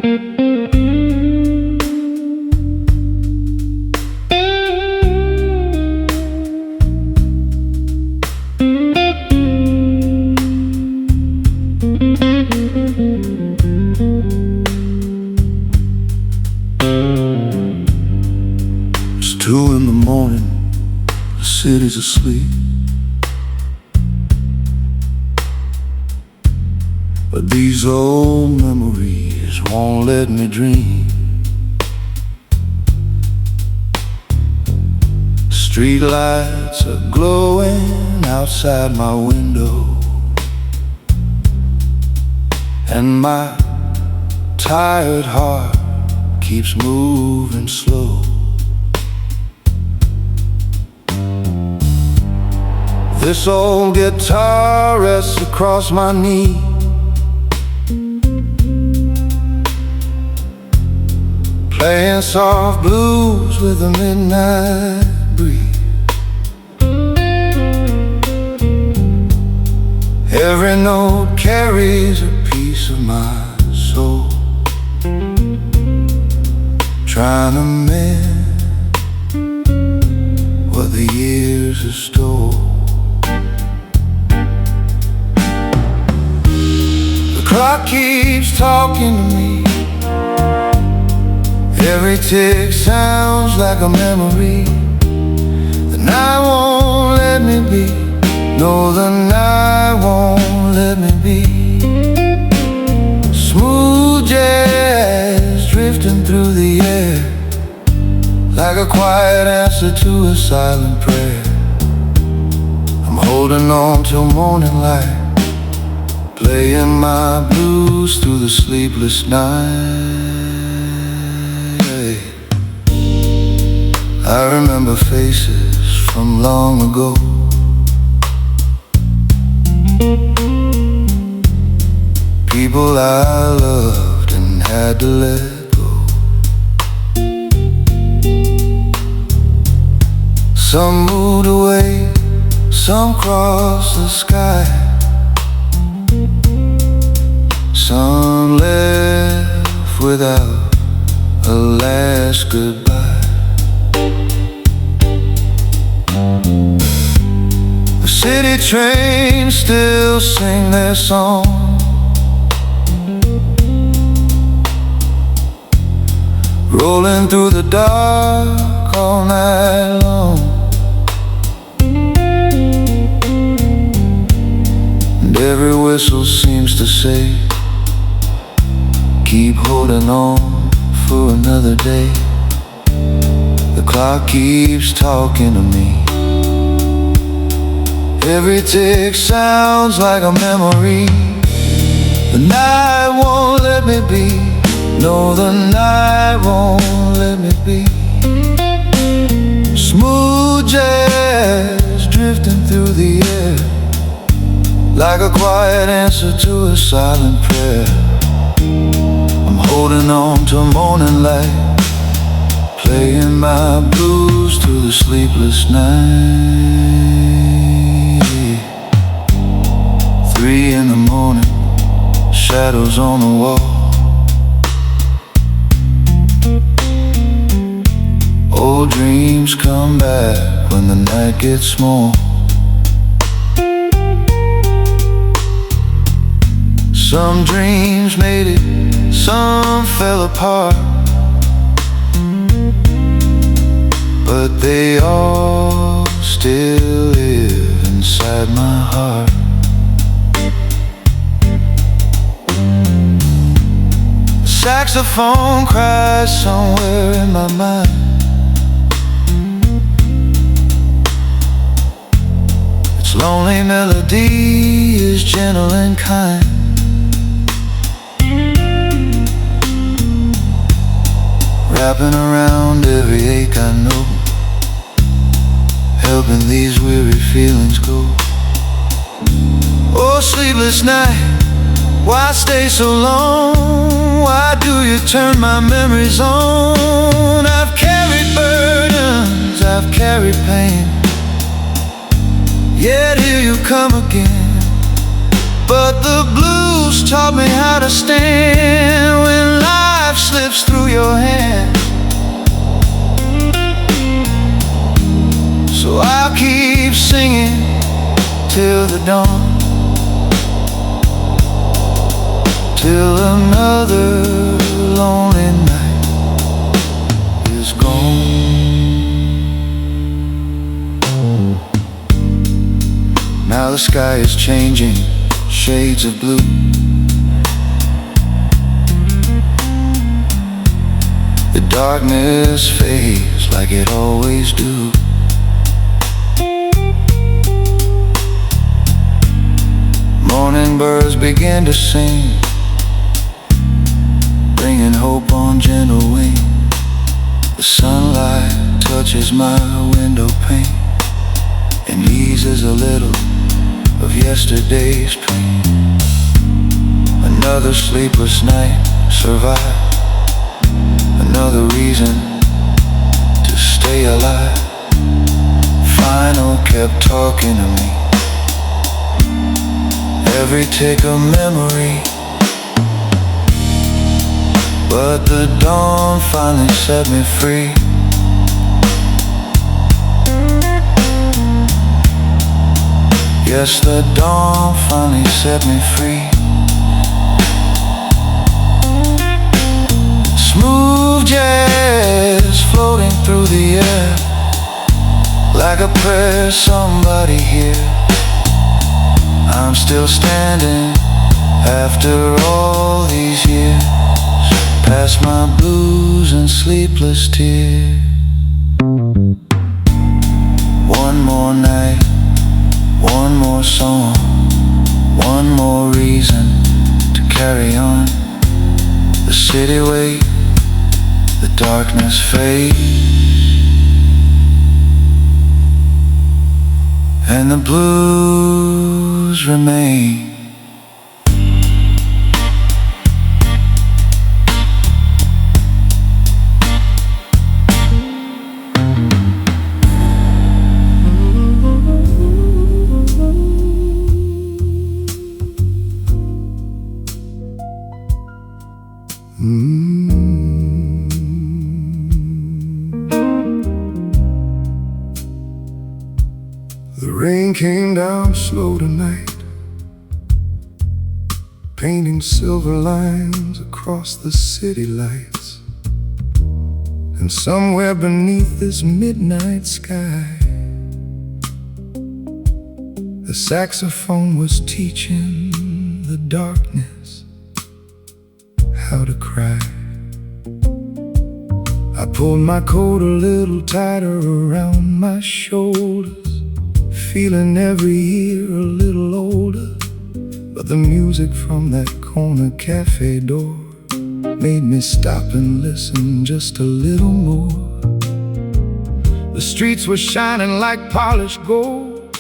It's 2 in the morning, the city's asleep, but these old memories won't let me dream. Street lights are glowing outside my window, and my tired heart keeps moving slow. This old guitar rests across my knee, playing soft blues with a midnight breeze. Every note carries a piece of my soul, trying to mend what the years have stole. The clock keeps talking to me, every tick sounds like a memory. The night won't let me be, no, the night won't let me be. Smooth jazz drifting through the air, like a quiet answer to a silent prayer. I'm holding on till morning light, playing my blues through the sleepless night. I remember faces from long ago, people I loved and had to let go. Some moved away, some crossed the sky, some left without a last goodbye. The city trains still sing their song, rolling through the dark all night long. And every whistle seems to say, keep holding on for another day. The clock keeps talking to me, every tick sounds like a memory. The night won't let me be, no, the night won't let me be. Smooth jazz drifting through the air, like a quiet answer to a silent prayer. I'm holding on till morning light, playing my blues through the sleepless night. 3 in the morning, shadows on the wall, old dreams come back when the night gets small. Some dreams made it, some fell apart, but they all still live inside my heart. Saxophone cries somewhere in my mind, its lonely melody is gentle and kind. Wrapping around every ache I know, helping these weary feelings go. Oh, sleepless night, why stay so long? Why do you turn my memories on? I've carried burdens, I've carried pain, yet here you come again. But the blues taught me how to stand when life after the dawn, till another lonely night is gone. Now the sky is changing shades of blue. The darkness fades like it always do. Morning birds begin to sing, bringing hope on gentle wing. The sunlight touches my window pane and eases a little of yesterday's pain. Another sleepless night survived, another reason to stay alive. Final kept talking to me, every tick a memory. But the dawn finally set me free. Yes, the dawn finally set me free. Smooth jazz floating through the air, like a prayer somebody here. I'm still standing after all these years, past my blues and sleepless tears. One more night, one more song, one more reason to carry on. The city waits, the darkness fades, and the blues remain. The rain came down slow tonight, painting silver lines across the city lights. And somewhere beneath this midnight sky, the saxophone was teaching the darkness how to cry. I pulled my coat a little tighter around my shoulders, feeling every year a little older. But the music from that corner cafe door made me stop and listen just a little more. The streets were shining like polished gold,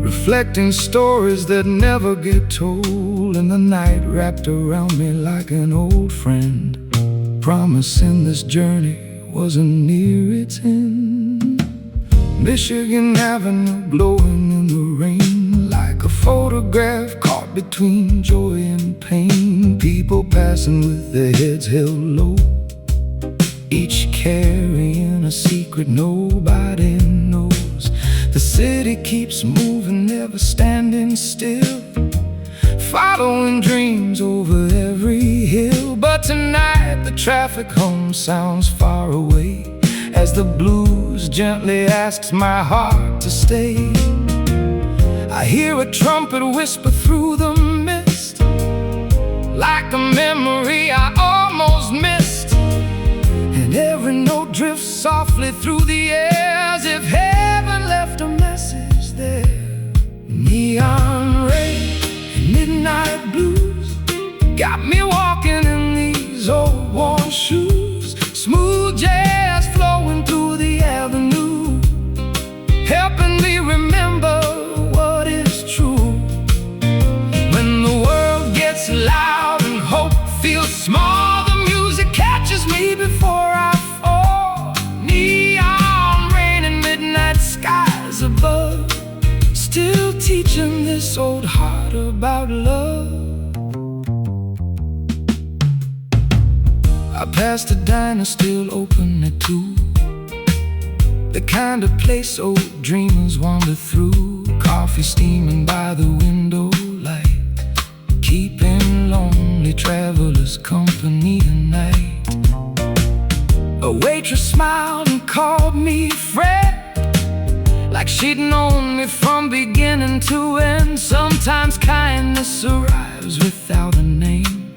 reflecting stories that never get told. And the night wrapped around me like an old friend, promising this journey wasn't near its end. Michigan Avenue glowing in the rain, like a photograph caught between joy and pain. People passing with their heads held low, each carrying a secret nobody knows. The city keeps moving, never standing still, following dreams over every hill. But tonight the traffic hum sounds far away, as the blues gently asks my heart to stay. I hear a trumpet whisper through the mist, like a memory I almost missed. And every note drifts softly through the air, as if heaven left a message there. Neon rain and midnight blues got me walking in these old worn shoes. Smooth jazz flowing through the avenue, helping me remember what is true. When the world gets loud and hope feels small, the music catches me before I fall. Neon rain and midnight skies above, still teaching this old heart about love. I passed a diner still open at 2, the kind of place old dreamers wander through. Coffee steaming by the window light, keeping lonely travelers company tonight. A waitress smiled and called me friend, like she'd known me from beginning to end. Sometimes kindness arrives without a name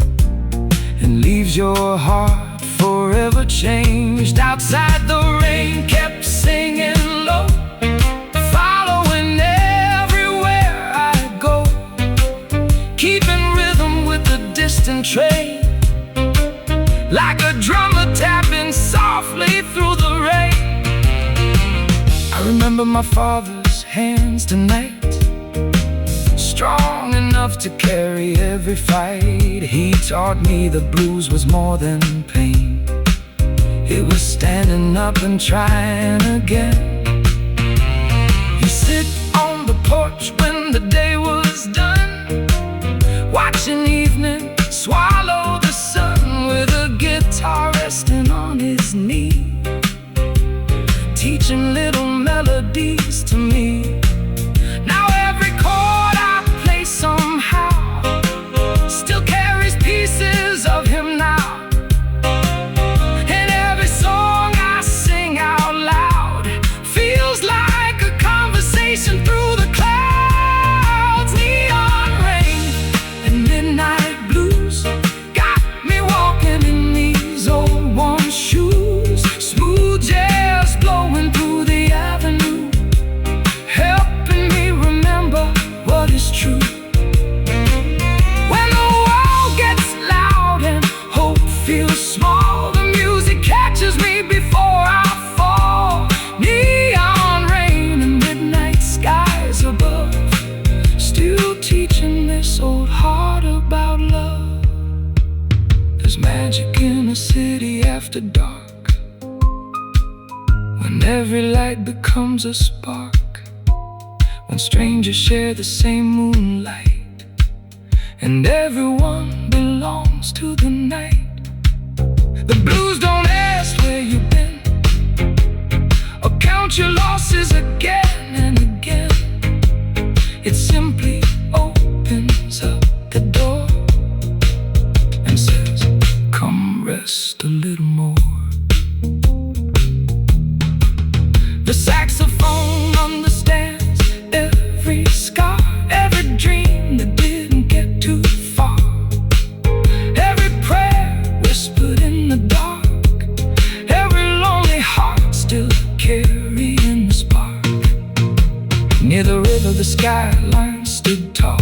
and leaves your heart forever changed. Outside the rain kept singing low, following everywhere I go, keeping rhythm with the distant train, like a drummer tapping softly through the rain. I remember my father's hands tonight, strong enough to carry every fight. He taught me the blues was more than pain, it was standing up and trying again. He'd sit on the porch when the day was done, watching evening swallow the sun, with a guitar resting on his knee, teaching little melodies to me. Now every chord I play somehow still carries pieces of him now, and every song I sing out loud feels like a conversation through the clouds. Neon rain and midnight blues got me walking in these old worn shoes. Smooth jazz blowing through the avenue, helping me remember what is true. When the world gets loud and hope feels small, the music catches me before I fall. Neon rain and midnight skies above, still teaching this old heart about love. There's magic in a city after dark, when every light becomes a spark, when strangers share the same moonlight, and everyone belongs to the night. The blues don't ask where you've been, or count your losses again and again. It simply opens up the door and says, come rest a little more. The saxophone understands every scar, every dream that didn't get too far, every prayer whispered in the dark, every lonely heart still carrying the spark. Near the river the skyline stood tall,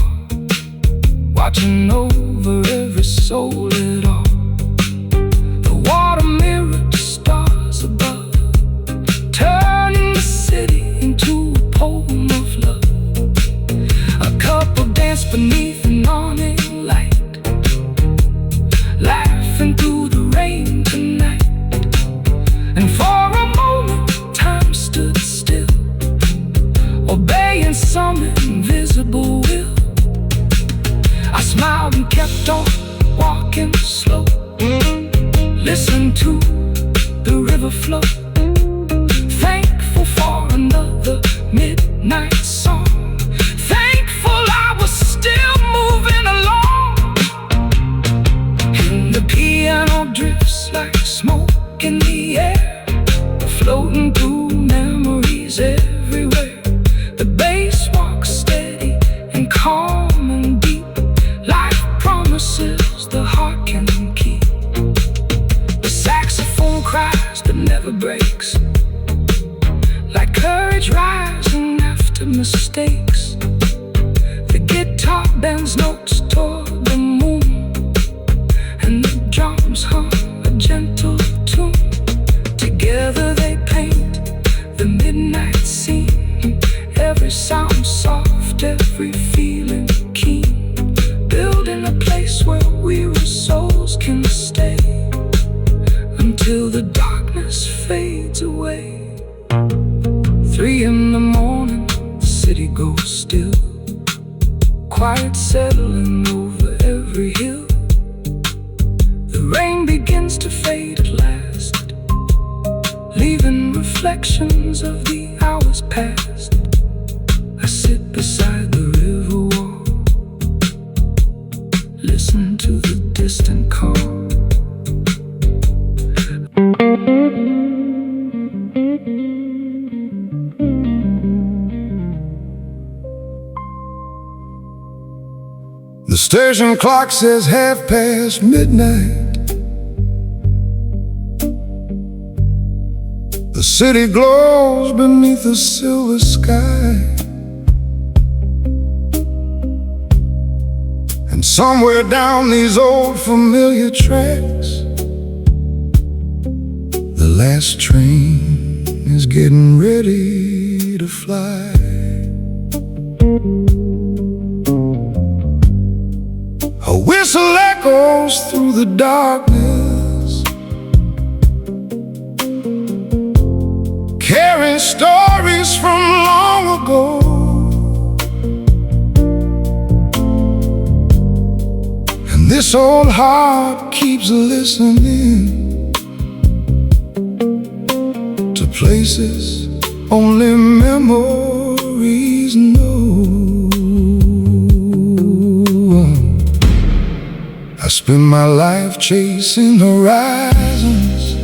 watching over every soul it all. The water mirrored stars above, turning the city into a poem of love. A couple danced beneath an awning light, laughing through the rain tonight. And for a moment time stood still, obeying some invisible will. I smiled and kept on walking slow, listened to the river flow, thankful for another midnight song, thankful I was still moving along. And the piano drifts like smoke in the air, floating through memories everywhere. The bass walks steady and calm and deep, like promises the heart can keep. The saxophone cries but never breaks, like courage rising after mistakes. The guitar bends notes toward the moon, and the drums hum a gentle tune. Together they paint the midnight scene, every sound soft, every feeling keen, building a place where weary souls can stay until the darkness fades away. 3 in the morning, the city goes still, quiet settling over every hill. The rain begins to fade at last, leaving reflections of the hours past. I sit beside The station clock says midnight. The city glows beneath a silver sky. And somewhere down these old familiar tracks, the last train is getting ready to fly. A whistle echoes through the darkness, carrying stories from long ago. And this old heart keeps listening to places only memories know. I spend my life chasing horizons,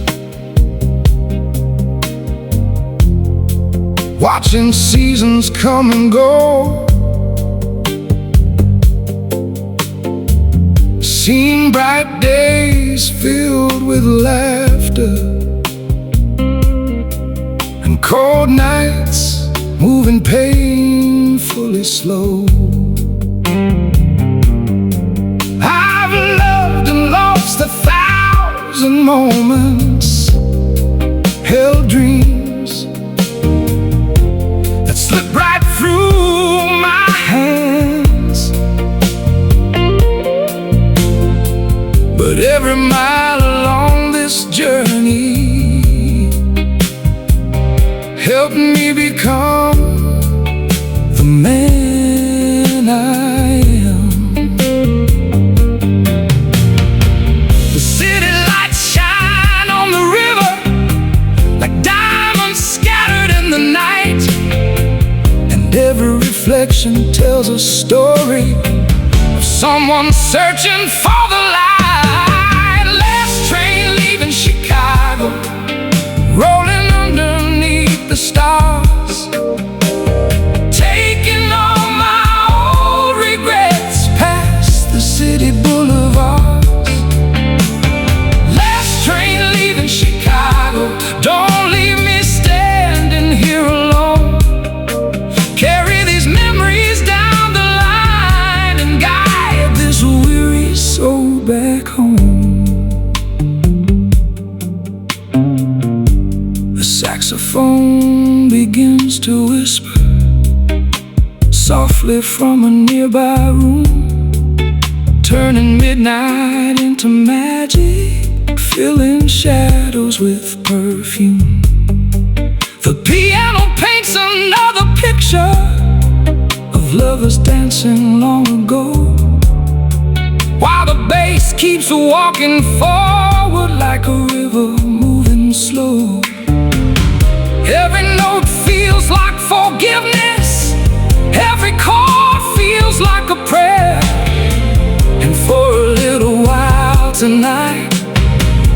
watching seasons come and go, seeing bright days filled with laughter, and cold nights moving painfully slow. I've loved and lost 1,000 moments, held dreams that slipped right through my hands. But every mile along this journey helped me become the man I am. The city lights shine on the river like diamonds scattered in the night, and every reflection tells a story of someone searching for the light. Last train leaving Chicago, rolling underneath the stars, taking all my old regrets past the city boulevards. Last train leaving Chicago, don't leave me standing here alone. Carry these memories down the line and guide this weary soul back home. The saxophone begins to whisper softly from a nearby room, turning midnight into magic, filling shadows with perfume. The piano paints another picture of lovers dancing long ago, while the bass keeps walking forward like a river moving slow. Every note feels like forgiveness, every chord feels like a prayer. And for a little while tonight,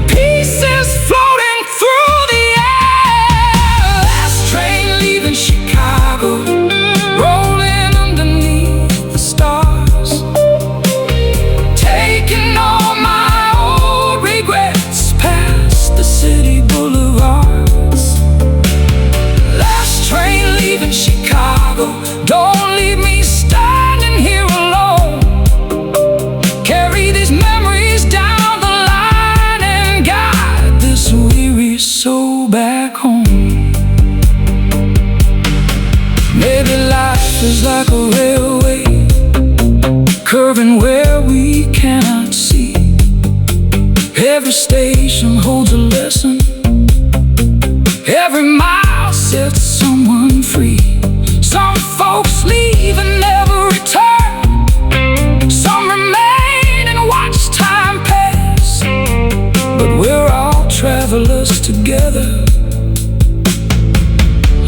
peace is floating through the air. Last train leaving Chicago, rolling underneath the stars, taking all my old regrets past the city boulevards. Last train leaving Chicago, don't leave me standing here alone. Carry these memories down the line and guide this weary soul back home. Maybe life is like a railway, curving where we cannot see. Every station holds a lesson, every mile sets someone free. Some folks leave and never return, some remain and watch time pass. But we're all travelers together,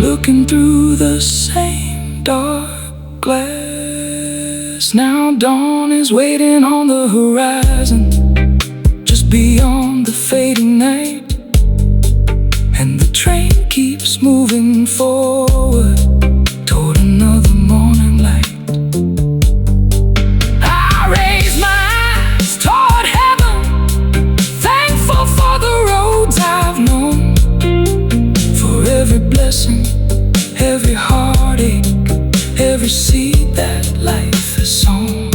looking through the same dark glass. Now dawn is waiting on the horizon, just beyond the fading night, and the train keeps moving forward toward another morning light. I every seed that life has sown.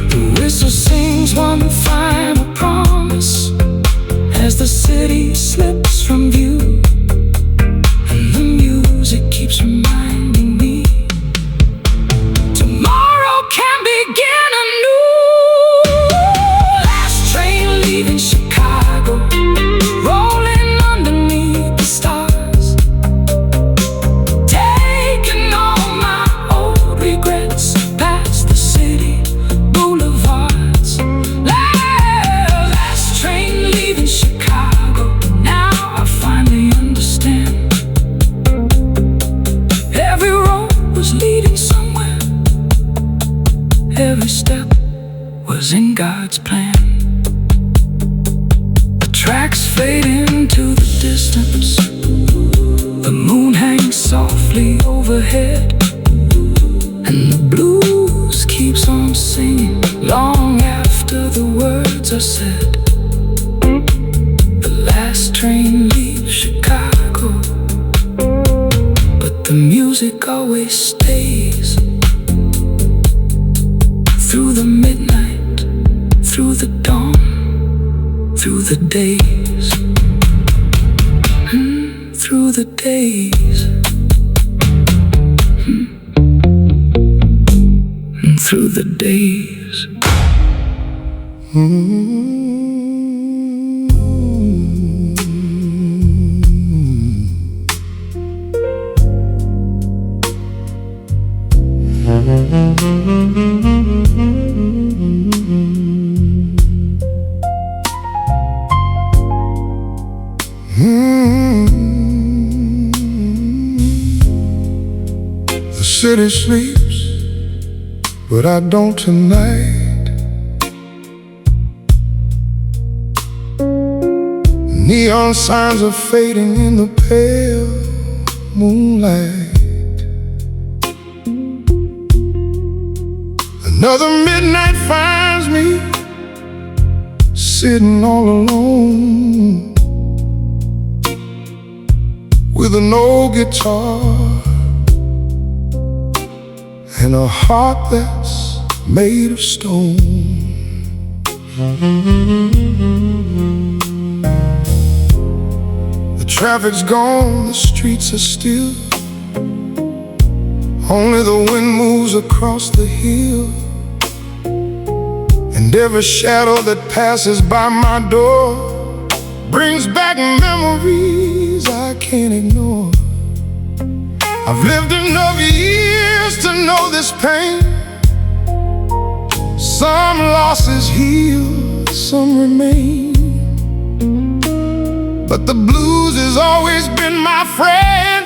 The whistle sings one final promise as the city slips from view, and the music keeps reminding me tomorrow can begin anew. Last train leaving Chicago, rolling underneath the stars, taking all my old regrets past the city boulevards. Last train leaving Chicago, now I finally understand. Every road was leading somewhere, every step was in God's plan. The tracks fade into the distance, the moon hangs softly overhead, and the blues keeps on singing long after the words are said. The last train leaves Chicago, but the music always stays. Through the midnight, through the dawn, through the days, through the days, through the days. The city sleeps, but I don't tonight. Neon signs are fading in the pale moonlight. Another midnight finds me sitting all alone with an old guitar and a heart that's made of stone. The traffic's gone, the streets are still, only the wind moves across the hill, and every shadow that passes by my door brings back memories I can't ignore. I've lived enough years to know this pain. Some losses heal, some remain, but the blues has always been my friend,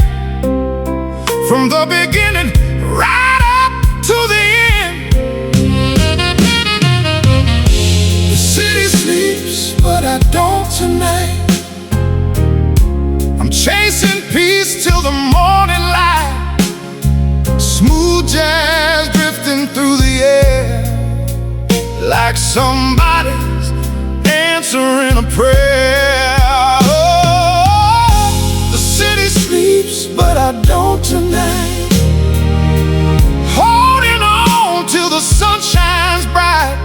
from the beginning right up to the end. The city sleeps, but I don't tonight. I'm chasing peace till the morning light, smooth jazz drifting through the air, like somebody's answering a prayer. Oh, the city sleeps, but I don't tonight. Holding on till the sun shines bright.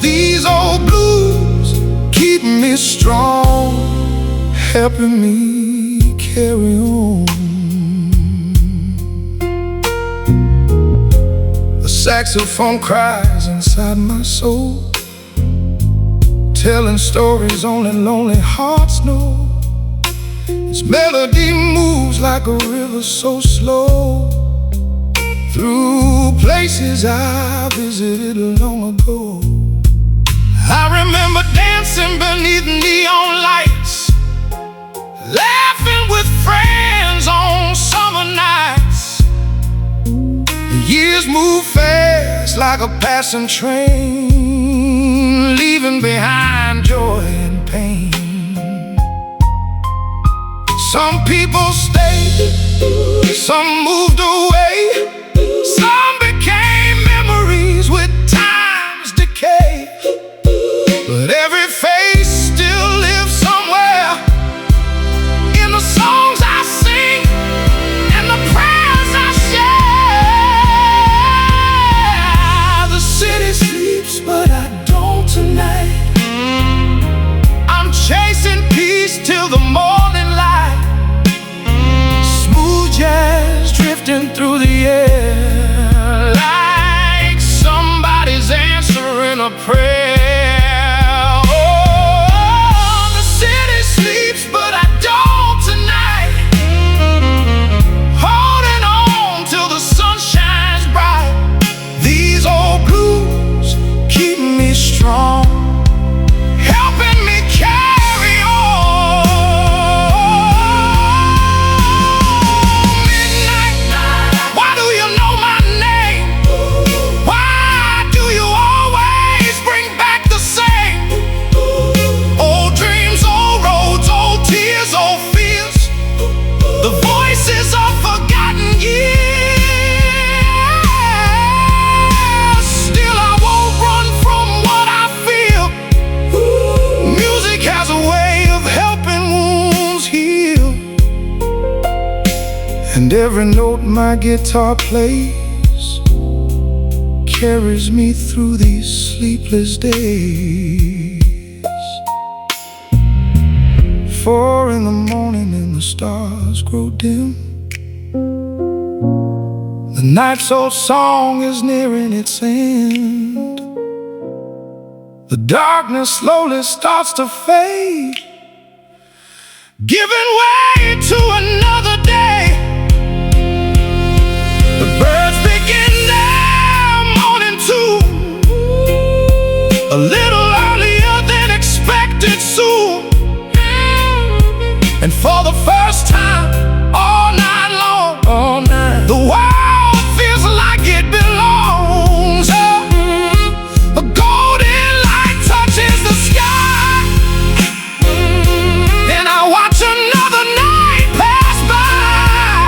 These old blues keep me strong, helping me carry on. The saxophone cries inside my soul, telling stories only lonely hearts know. Its melody moves like a river so slow, through places I visited long ago. I remember dancing beneath neon lights, laughing with friends on summer nights. The years move fast like a passing train, leaving behind joy and pain. Some people stayed, some moved away, some became memories with time's decay. But every face still lives somewhere in the songs I sing and the prayers I share. And every note my guitar plays carries me through these sleepless days. 4 in the morning and the stars grow dim. The night's old song is nearing its end. The darkness slowly starts to fade, giving way to another day. The birds begin their morning tune, a little earlier than expected soon. And for the first time all night long, the world feels like it belongs. A golden light touches the sky, and I watch another night pass by.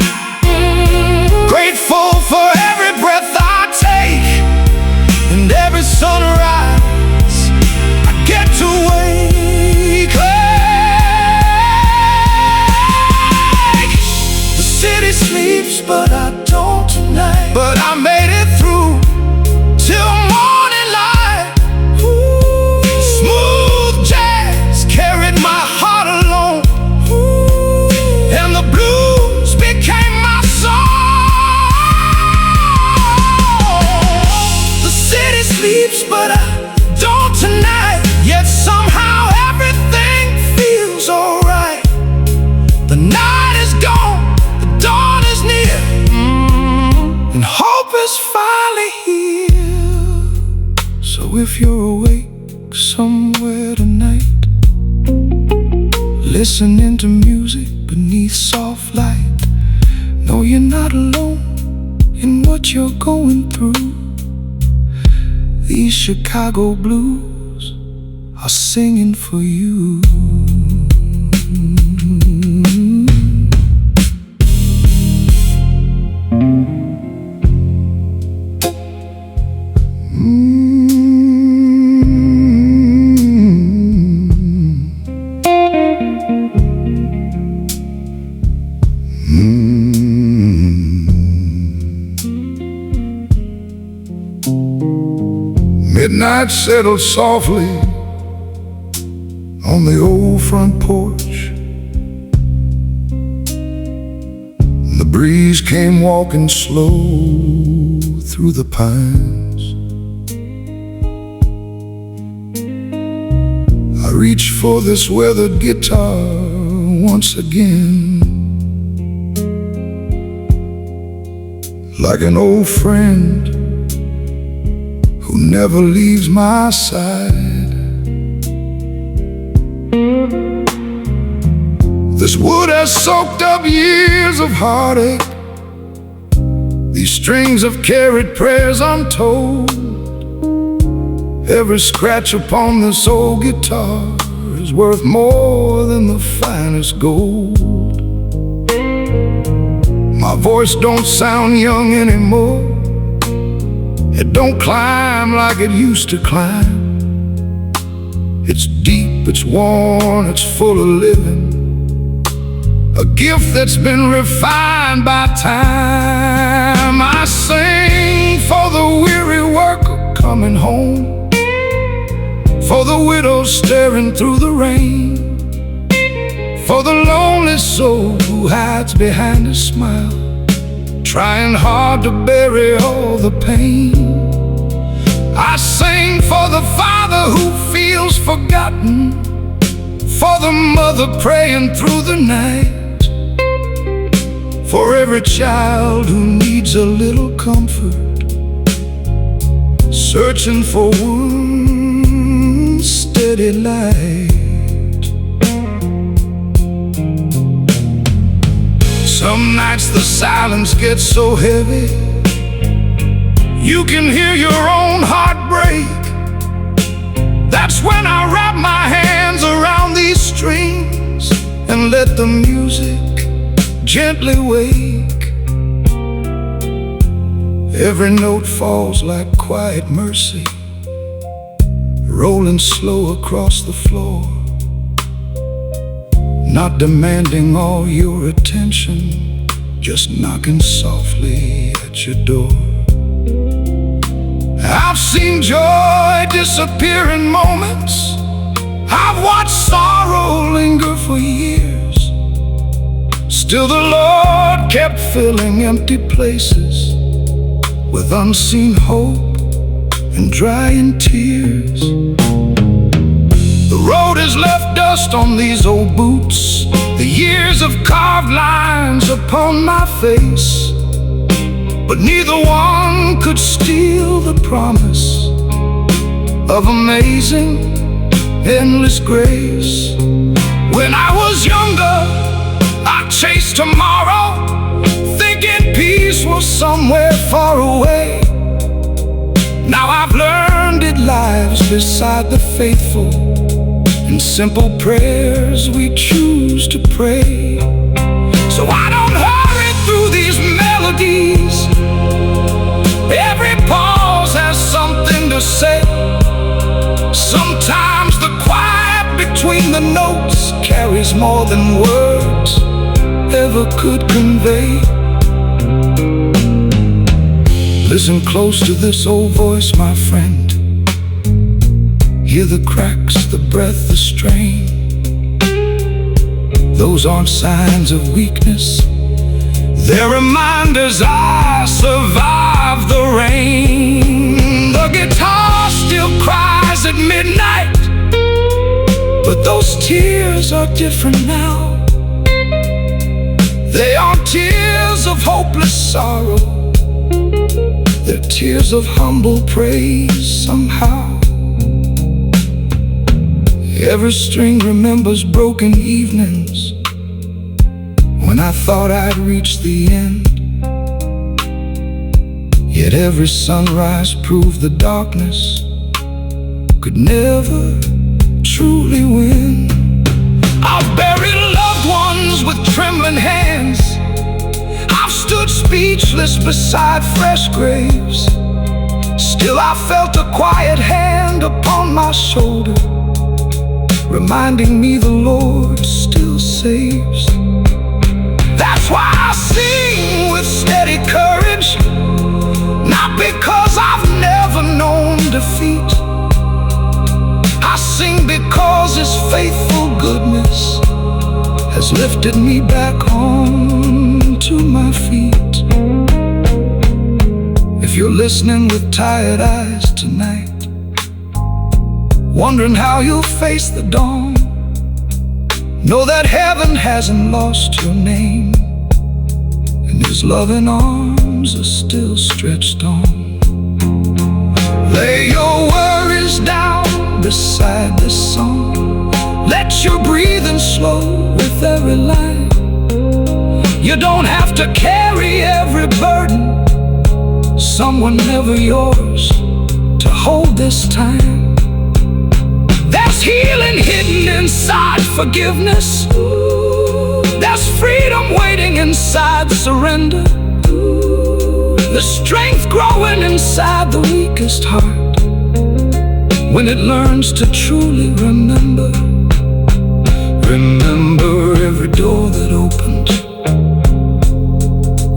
Grateful for every breath I take and every sunrise I get to wake up. The city sleeps, but I don't tonight. But I made it through till morning light. Smooth jazz carried my heart along, and the blues became my song. The city sleeps, but I don't tonight. Yet somehow everything feels alright. The night is gone, the dawn is near, and hope is finally here. So if you're awake somewhere tonight, listening to music beneath soft light, know you're not alone in what you're going through. These Chicago blues are singing for you. Midnight settled softly on the old front porch. The breeze came walking slow through the pines. I reached for this weathered guitar once again, like an old friend who never leaves my side. This wood has soaked up years of heartache. These strings have carried prayers untold. Every scratch upon this old guitar is worth more than the finest gold. My voice don't sound young anymore. It don't climb like it used to climb. It's deep, it's worn, it's full of living, a gift that's been refined by time. I sing for the weary worker coming home, for the widow staring through the rain, for the lonely soul who hides behind a smile, trying hard to bury all the pain. I sing for the father who feels forgotten, for the mother praying through the night, for every child who needs a little comfort, searching for one steady light. Some nights the silence gets so heavy, you can hear your own heart break. That's when I wrap my hands around these strings and let the music gently wake. Every note falls like quiet mercy, rolling slow across the floor, not demanding all your attention, just knocking softly at your door. I've seen joy disappear in moments. I've watched sorrow linger for years. Still the Lord kept filling empty places with unseen hope and drying tears. The road has left dust on these old boots, the years of carved lines upon my face, but neither one could steal the promise of amazing, endless grace. When I was younger, I chased tomorrow, thinking peace was somewhere far away. Now I've learned it lies beside the faithful, in simple prayers we choose to pray. So I don't hurry through these melodies. Every pause has something to say. Sometimes the quiet between the notes carries more than words ever could convey. Listen close to this old voice, my friend. Hear the cracks, the breath, the strain. Those aren't signs of weakness, they're reminders I survived the rain. The guitar still cries at midnight, but those tears are different now. They aren't tears of hopeless sorrow, they're tears of humble praise somehow. Every string remembers broken evenings when I thought I'd reached the end. Yet every sunrise proved the darkness could never truly win. I've buried loved ones with trembling hands. I've stood speechless beside fresh graves. Still I felt a quiet hand upon my shoulder, reminding me the Lord still saves. That's why I sing with steady courage, not because I've never known defeat. I sing because His faithful goodness has lifted me back home to my feet. If you're listening with tired eyes tonight, wondering how you'll face the dawn, know that heaven hasn't lost your name, and His loving arms are still stretched on. Lay your worries down beside this song. Let your breathing slow with every line. You don't have to carry every burden, someone never yours to hold this time. There's healing hidden inside forgiveness. There's freedom waiting inside surrender. The strength growing inside the weakest heart when it learns to truly remember. Remember every door that opened.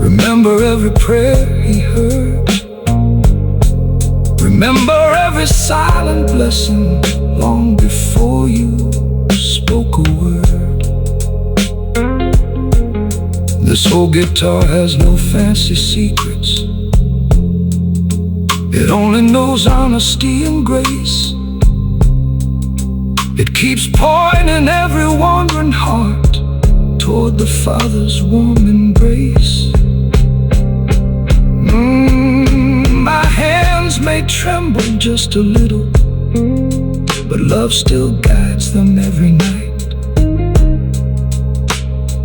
Remember every prayer He heard. Remember every silent blessing long before you spoke a word. This old guitar has no fancy secrets. It only knows honesty and grace. It keeps pointing every wandering heart toward the Father's warm embrace. My hands may tremble just a little, but love still guides them every night.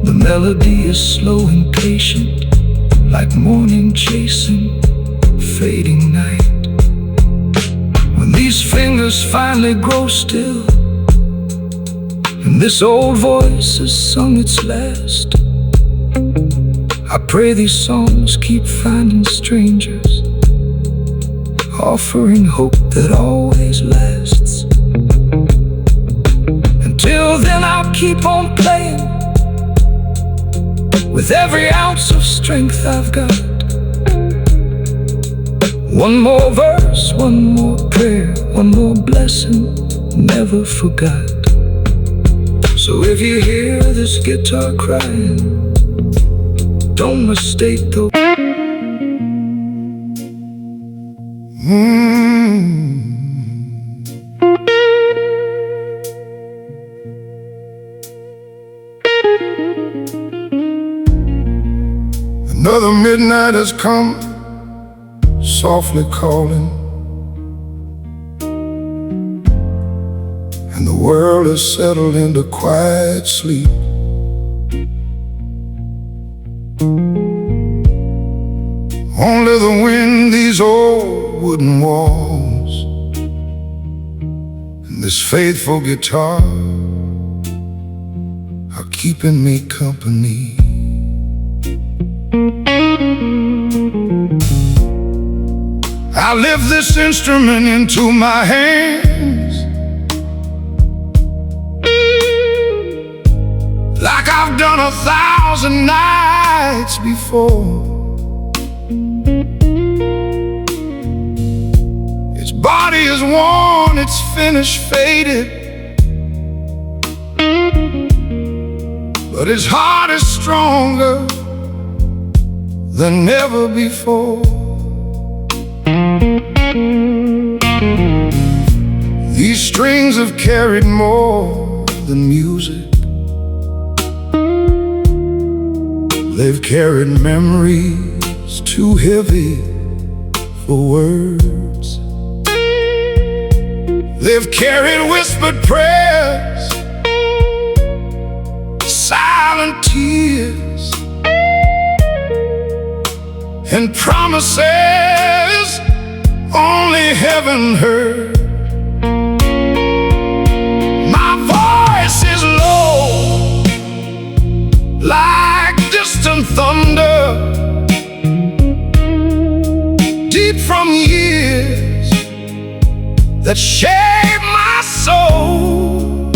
The melody is slow and patient, like morning chasing fading night. When these fingers finally grow still, and this old voice has sung its last, I pray these songs keep finding strangers, offering hope that always lasts. Until then I'll keep on playing with every ounce of strength I've got. One more verse, one more prayer, one more blessing, never forgot. So if you hear this guitar crying, don't mistake the Another midnight has come, softly calling, and the world has settled into quiet sleep. Only the wind, these old wooden walls, and this faithful guitar are keeping me company. I lift this instrument into my hands like I've done 1,000 nights before. Its body is worn, its finish faded, but its heart is stronger than ever before. These strings have carried more than music. They've carried memories too heavy for words. They've carried whispered prayers, silent tears, and promises only heaven heard. My voice is low, like distant thunder, deep from years that shaped my soul.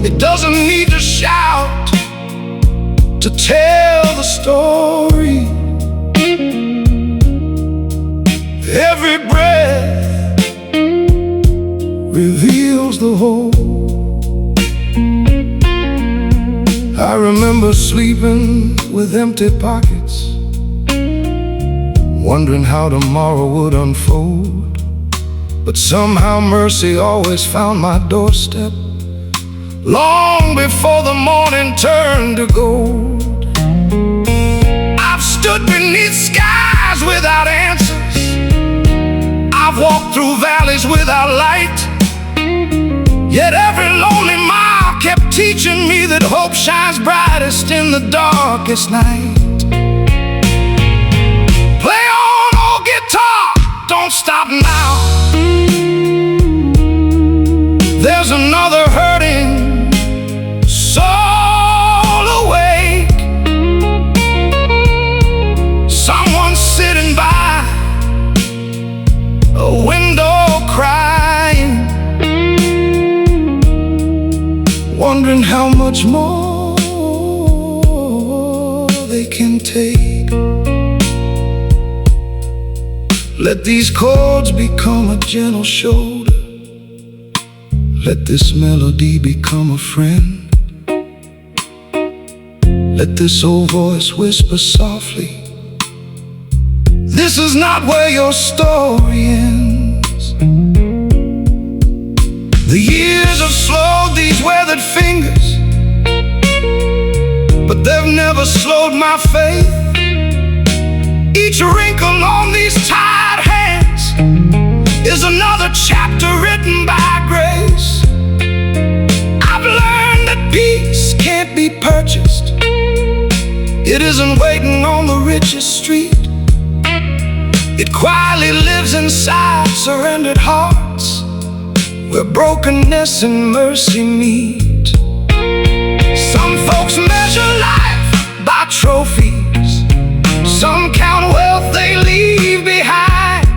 It doesn't need to shout to tell the story. Every breath reveals the whole. I remember sleeping with empty pockets, wondering how tomorrow would unfold. But somehow mercy always found my doorstep, long before the morning turned to gold. I've stood beneath skies without answers, I've walked through valleys without light, yet every lonely mile kept teaching me that hope shines brightest in the darkest night. Play on, old guitar, don't stop now. There's another hurting soul awake, someone sitting by a window crying, wondering how much more they can take. Let these chords become a gentle shoulder, let this melody become a friend. Let this old voice whisper softly, this is not where your story ends. The years have slowed these weathered fingers, but they've never slowed my faith. Each wrinkle on these tired hands is another chapter written by grace. I've learned that peace can't be purchased, it isn't waiting on the richest street. It quietly lives inside surrendered hearts, where brokenness and mercy meet. Some folks measure life by trophies, some count wealth they leave behind.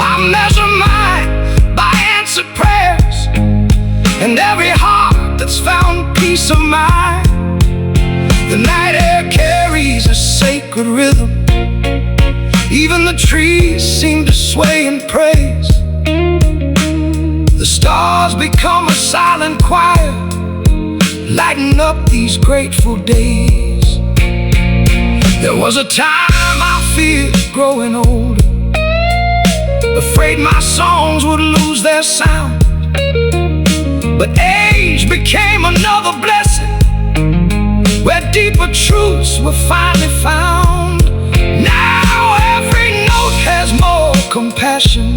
I measure mine by answered prayers, and every heart that's found peace of mind. The night air carries a sacred rhythm. Even the trees seem to sway in praise. The stars become a silent choir, lighting up these grateful days. There was a time I feared growing older, afraid my songs would lose their sound. But age became another blessing, where deeper truths were finally found. Now every note has more compassion,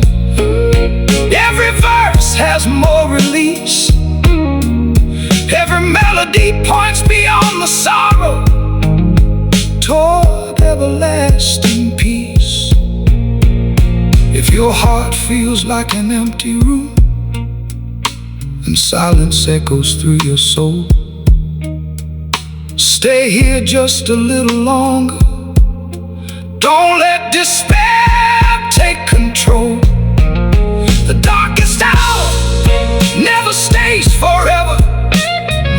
every verse has more release. Every melody points beyond the sorrow, toward everlasting peace. If your heart feels like an empty room, and silence echoes through your soul, stay here just a little longer. Don't let despair take control. The darkest hour never stays forever.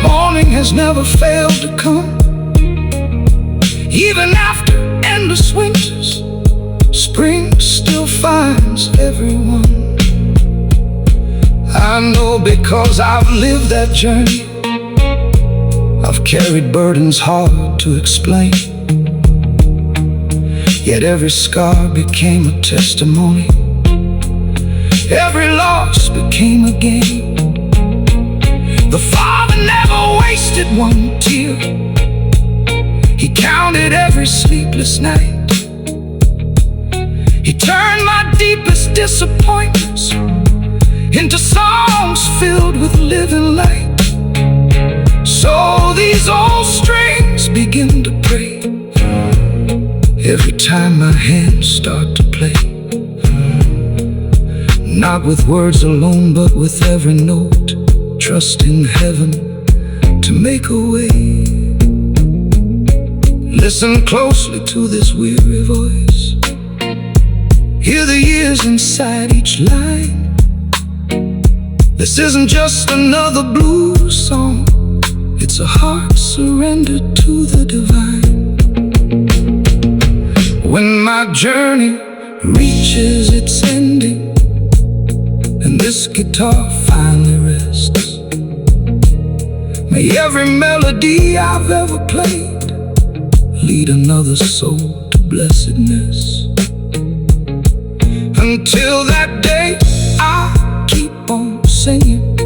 Morning has never failed to come. Even after endless winters, spring still finds everyone. I know because I've lived that journey. I've carried burdens hard to explain, yet every scar became a testimony. Every loss became a gain. The Father never wasted one tear. He counted every sleepless night. He turned my deepest disappointments into songs filled with living light. So these old strings begin to pray every time my hands start to play. Not with words alone, but with every note, trusting heaven to make a way. Listen closely to this weary voice. Hear the years inside each line. This isn't just another blues song, it's a heart surrendered to the divine. When my journey reaches its ending, and this guitar finally rests, may every melody I've ever played lead another soul to blessedness. Until that day, I keep on singing,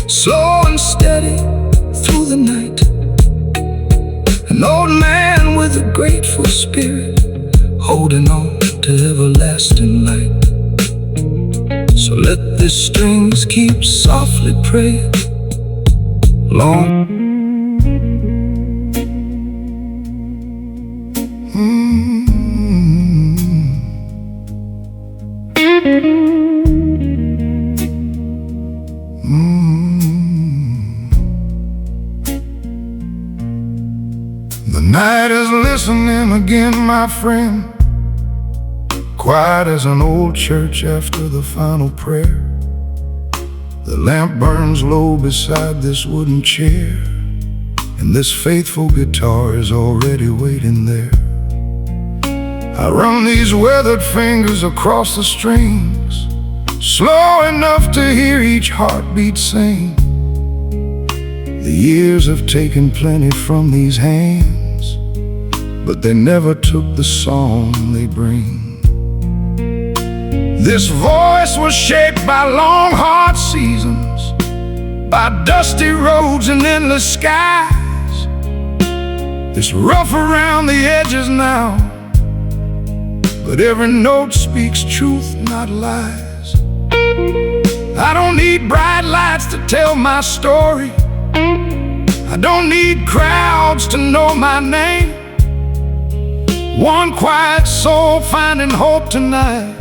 slow and steady through the night. An old man with a grateful spirit, holding on to everlasting light. So let the strings keep softly praying long. The night is listening again, my friend, quiet as an old church after the final prayer. The lamp burns low beside this wooden chair, and this faithful guitar is already waiting there. I run these weathered fingers across the strings, slow enough to hear each heartbeat sing. The years have taken plenty from these hands, but they never took the song they bring. This voice was shaped by long, hard seasons, by dusty roads and endless skies. It's rough around the edges now, but every note speaks truth, not lies. I don't need bright lights to tell my story. I don't need crowds to know my name. One quiet soul finding hope tonight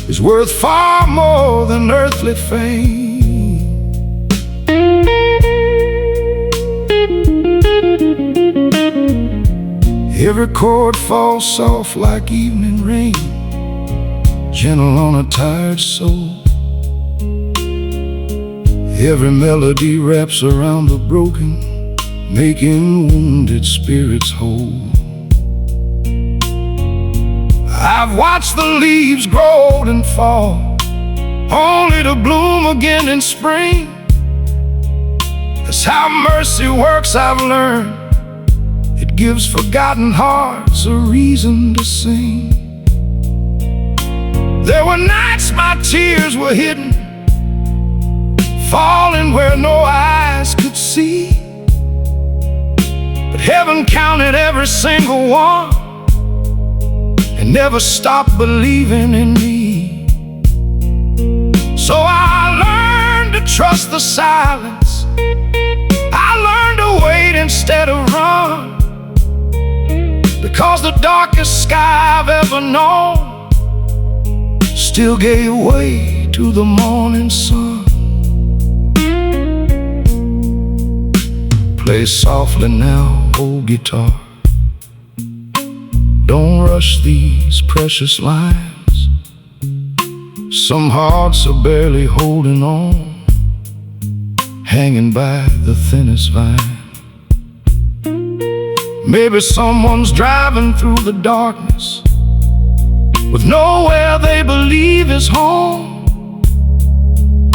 is worth far more than earthly fame. Every chord falls soft like evening rain, gentle on a tired soul. Every melody wraps around a broken, making wounded spirits whole. I've watched the leaves grow and fall, only to bloom again in spring. That's how mercy works, I've learned. It gives forgotten hearts a reason to sing. There were nights my tears were hidden, falling where no eyes could see. But heaven counted every single one and never stopped believing in me. So I learned to trust the silence. I learned to wait instead of run, because the darkest sky I've ever known still gave way to the morning sun. Play softly now, old guitar. Don't rush these precious lines. Some hearts are barely holding on, hanging by the thinnest vine. Maybe someone's driving through the darkness with nowhere they believe is home.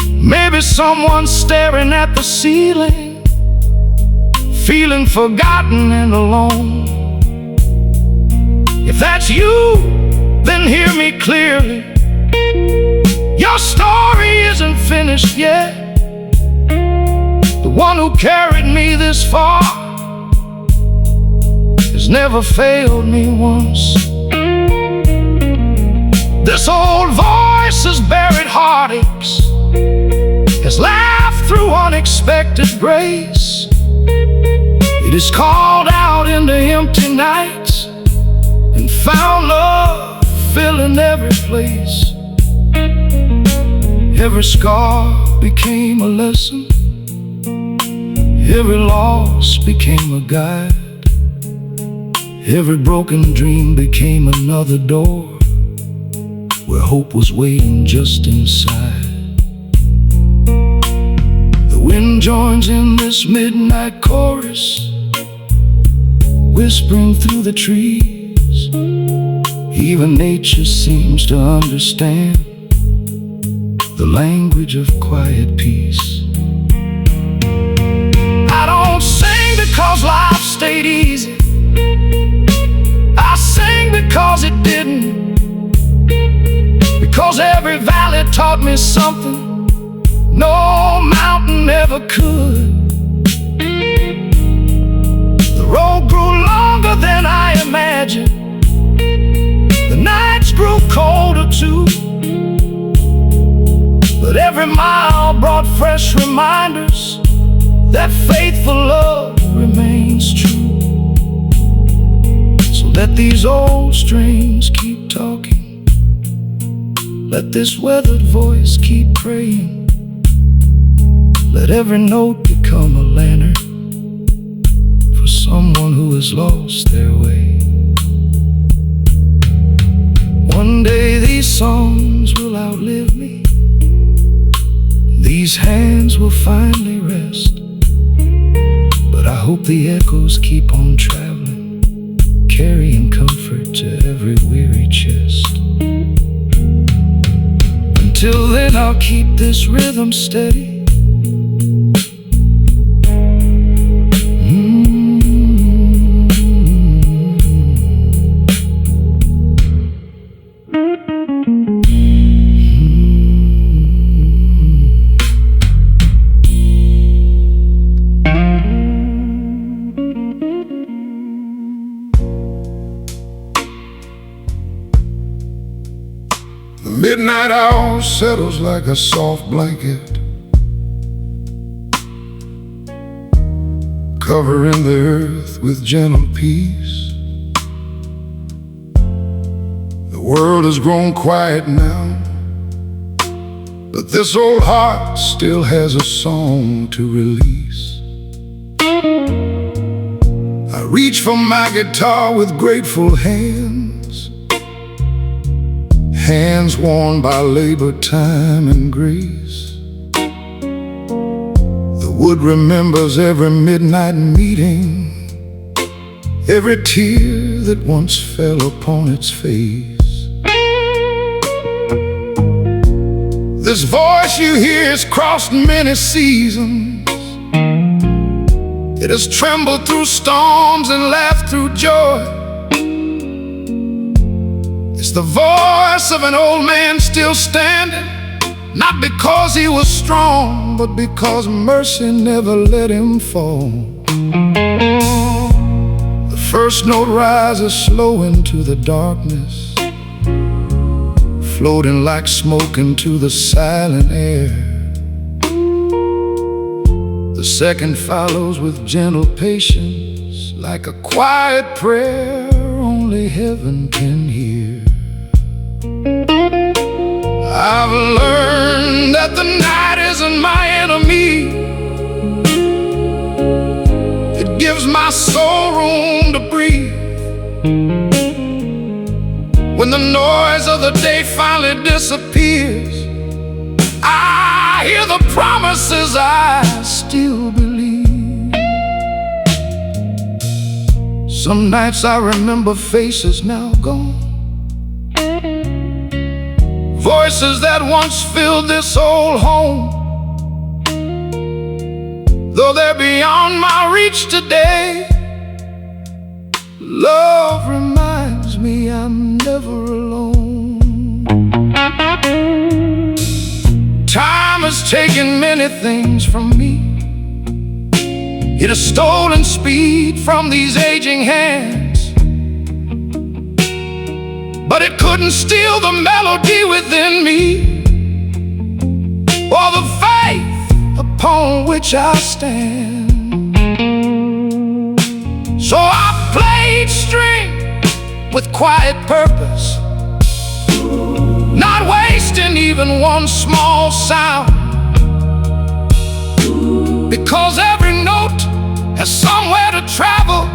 Maybe someone's staring at the ceiling, feeling forgotten and alone. If that's you, then hear me clearly. Your story isn't finished yet. The one who carried me this far has never failed me once. This old voice has buried heartaches, has laughed through unexpected grace. It has called out into empty nights and found love filling every place. Every scar became a lesson, every loss became a guide, every broken dream became another door where hope was waiting just inside. The wind joins in this midnight chorus, whispering through the trees. Even nature seems to understand the language of quiet peace. I don't sing because life stayed easy. I sing because it didn't. Because every valley taught me something no mountain ever could. The road grew longer than I imagined. The nights grew colder too. But every mile brought fresh reminders that faithful love remains true. So let these old strings keep talking. Let this weathered voice keep praying. Let every note become a lantern for someone who has lost their way. One day these songs will outlive me. These hands will finally rest. But I hope the echoes keep on traveling, carrying comfort to every weary chest. Until then I'll keep this rhythm steady. The midnight hour settles like a soft blanket, covering the earth with gentle peace. The world has grown quiet now, but this old heart still has a song to release. I reach for my guitar with grateful hands, hands worn by labor, time, and grace. The Wood remembers every midnight meeting, every tear that once fell upon its face. This voice you hear has crossed many seasons. It has trembled through storms and laughed through joy. It's the voice of an old man still standing, not because he was strong, but because mercy never let him fall. The first note rises slow into the darkness, floating like smoke into the silent air. The second follows with gentle patience, like a quiet prayer only heaven can hear. I've learned that the night isn't my enemy. It gives my soul room to breathe. When the noise of the day finally disappears, I hear the promises I still believe. Some nights I remember faces now gone, voices that once filled this old home. Though they're beyond my reach today, love reminds me I'm never alone. Time has taken many things from me. It has stolen speed from these aging hands, but it couldn't steal the melody within me, or the faith upon which I stand. So I played string with quiet purpose, not wasting even one small sound, because every note has somewhere to travel,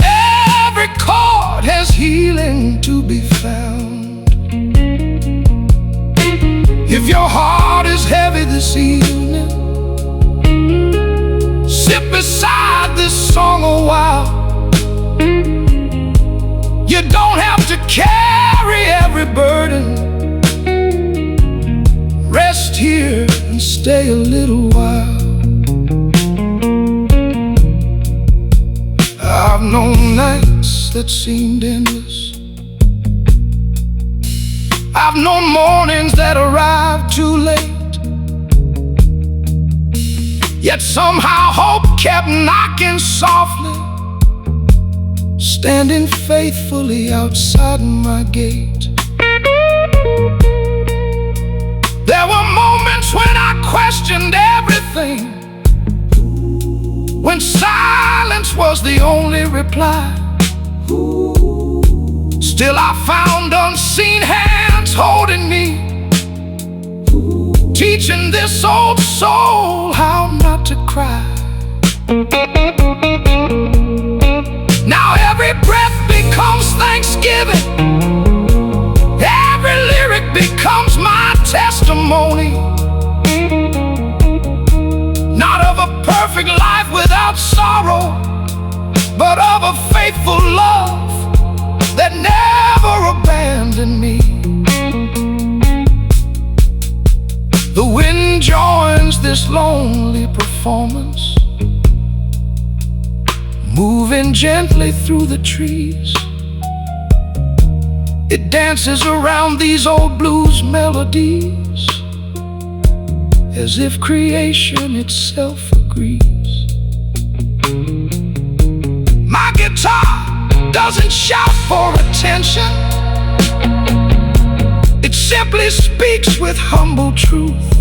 every chord has healing to be found. If your heart is heavy this evening, sit beside this song a while. You don't have to carry every burden. Rest here and stay a little while. I've known nights that seemed endless. I've known mornings that arrived too late, yet somehow hope kept knocking softly, standing faithfully outside my gate. There were moments when I questioned everything, when silence was the only reply. Still I found unseen hands holding me, teaching this old soul how not to cry. Now every breath becomes thanksgiving, every lyric becomes my testimony, not of a perfect life without sorrow, but of a faithful love that never abandoned me. The wind joins this lonely performance, moving gently through the trees. It dances around these old blues melodies, as if creation itself agrees. My guitar doesn't shout for attention, it simply speaks with humble truth.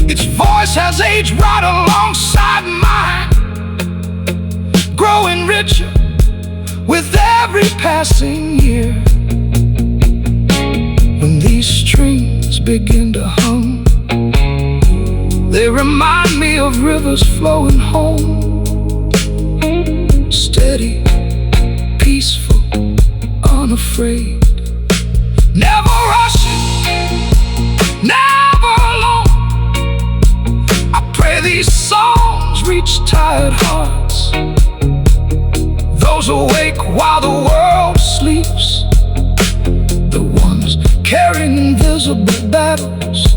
Its voice has aged right alongside mine, growing richer with every passing year. When these strings begin to hum, they remind me of rivers flowing home, steady, peaceful, unafraid, never rushing, never alone, while the world sleeps, the ones carrying invisible battles,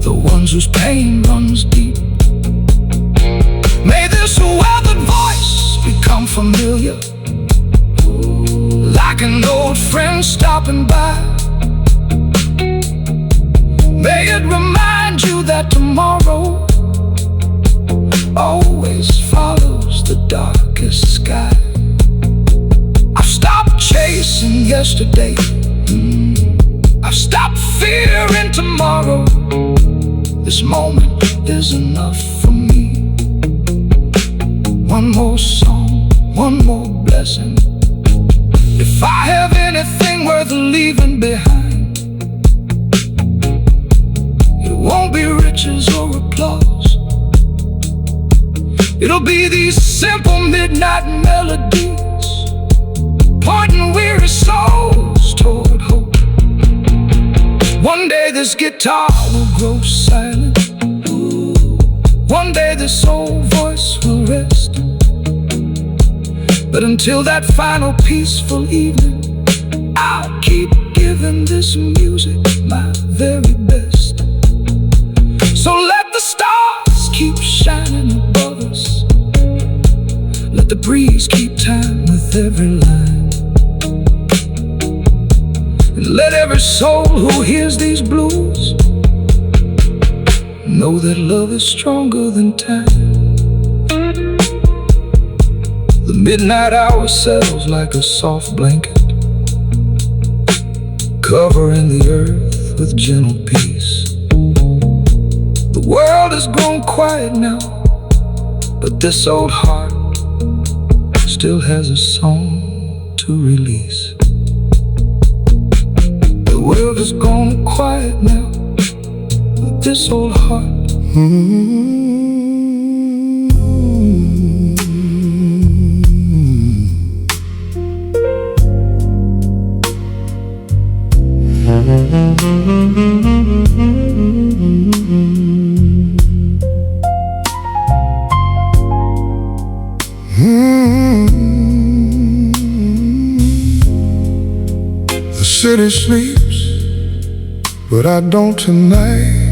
the ones whose pain runs deep. May this weathered voice become familiar, like an old friend stopping by. May it remind you that tomorrow always follows the darkest sky. I've stopped chasing yesterday, I've stopped fearing tomorrow. This moment is enough for me. One more song, one more blessing. If I have anything worth leaving behind, it won't be riches or applause. It'll be these simple midnight melodies, pointing weary souls toward hope. One day this guitar will grow silent, one day this old voice will rest. But until that final peaceful evening, I'll keep giving this music my very best. So let the stars keep shining above us, let the breeze keep time with every line, and let every soul who hears these blues know that love is stronger than time. The midnight hour settles like a soft blanket, covering the earth with gentle peace. The world has grown quiet now, but this old heart still has a song to release. The world has gone quiet now, but this old heart The city sleeps, but I don't tonight.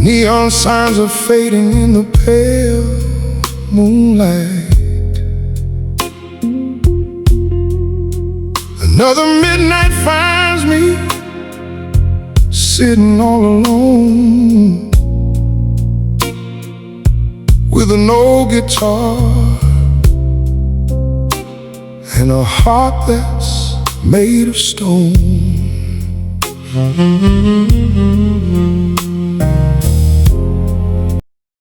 Neon signs are fading in the pale moonlight. Another midnight finds me sitting all alone, with an old guitar and a heart that's made of stone.